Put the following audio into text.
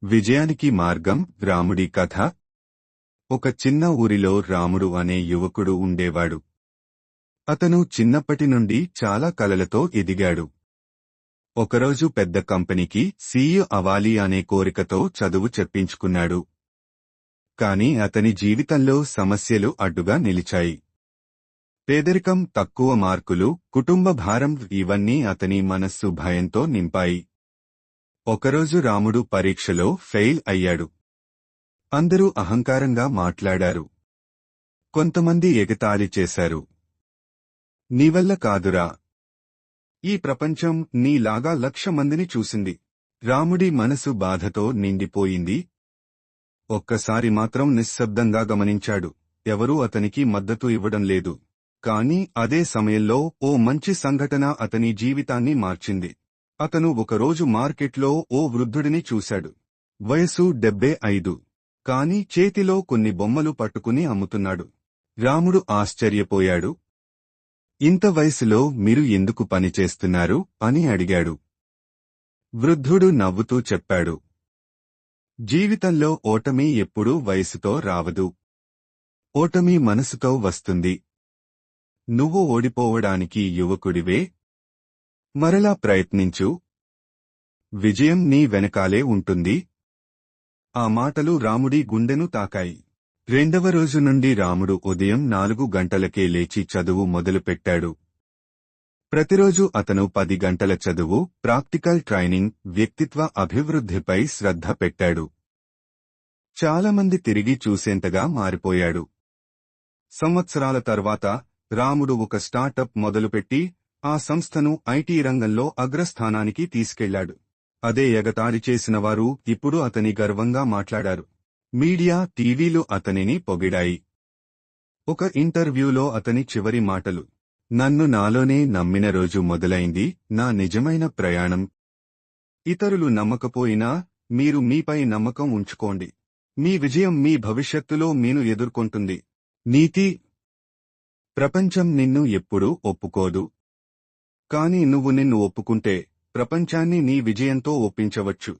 విజయానికి మార్గం రాముడి కథ. ఒక చిన్న ఊరిలో రాముడు అనే యువకుడు ఉండేవాడు. అతను చిన్నప్పటి నుండి చాలా కలలతో ఎదిగాడు. ఒకరోజు పెద్ద కంపెనీకి సీఈఓ అవ్వాలి అనే కోరికతో చదువు చెప్పించుకున్నాడు. కాని అతని జీవితంలో సమస్యలు అడ్డుగా నిలిచాయి. పేదరికం, తక్కువ మార్కులు, కుటుంబ భారం ఇవన్నీ అతని మనస్సు భయంతో నింపాయి. ఒకరోజు రాముడు పరీక్షలో ఫెయిల్ అయ్యాడు. అందరూ అహంకారంగా మాట్లాడారు. కొంతమంది ఎగతాళి చేశారు. నీవల్ల కాదురా, ఈ ప్రపంచం నీలాగా 1,00,000 మందిని చూసింది. రాముడి మనసు బాధతో నిండిపోయింది. ఒక్కసారి మాత్రం నిశ్శబ్దంగా గమనించాడు. ఎవరూ అతనికి మద్దతు ఇవ్వడం లేదు. కాని అదే సమయంలో ఓ మంచి సంఘటన అతని జీవితాన్ని మార్చింది. అతను ఒకరోజు మార్కెట్లో ఓ వృద్ధుడిని చూశాడు. వయసు 75. కాని చేతిలో కొన్ని బొమ్మలు పట్టుకుని అమ్ముతున్నాడు. రాముడు ఆశ్చర్యపోయాడు. ఇంత వయసులో మీరు ఎందుకు పనిచేస్తున్నారు అని అడిగాడు. వృద్ధుడు నవ్వుతూ చెప్పాడు, జీవితంలో ఓటమి ఎప్పుడూ వయసుతో రావదు. ఓటమి మనసుతో వస్తుంది. నువ్వు ఓడిపోవడానికి యువకుడివే. మరలా ప్రయత్నించు. విజయం నీ వెనకాలే ఉంటుంది. ఆ మాటలు రాముడి గుండెను తాకాయి. రెండవ రోజు నుండి రాముడు ఉదయం 4 గంటలకే లేచి చదువు మొదలుపెట్టాడు. ప్రతిరోజు అతను 10 గంటల చదువు, ప్రాక్టికల్ ట్రైనింగ్, వ్యక్తిత్వ అభివృద్ధిపై శ్రద్ధ పెట్టాడు. చాలామంది తిరిగి చూసేంతగా మారిపోయాడు. సంవత్సరాల తర్వాత రాముడు ఒక స్టార్టప్ మొదలుపెట్టి ఆ సంస్థను ఐటీ రంగంలో అగ్రస్థానానికి తీసుకెళ్లాడు. అదే ఎగతాళి చేసినవారు ఇప్పుడు అతని గర్వంగా మాట్లాడారు. మీడియా, టీవీలు అతనిని పొగిడాయి. ఒక ఇంటర్వ్యూలో అతని చివరి మాటలు, నన్ను నాలోనే నమ్మిన రోజు మొదలైంది నా నిజమైన ప్రయాణం. ఇతరులు నమ్మకపోయినా మీరు మీపై నమ్మకం ఉంచుకోండి. మీ విజయం మీ భవిష్యత్తులో మీను ఎదుర్కొంటుంది. నీతి: ప్రపంచం నిన్ను ఎప్పుడూ ఒప్పుకోదు. కాని నువ్వు నిన్ను ఒప్పుకుంటే ప్రపంచాన్ని నీ విజయంతో ఒప్పించవచ్చు.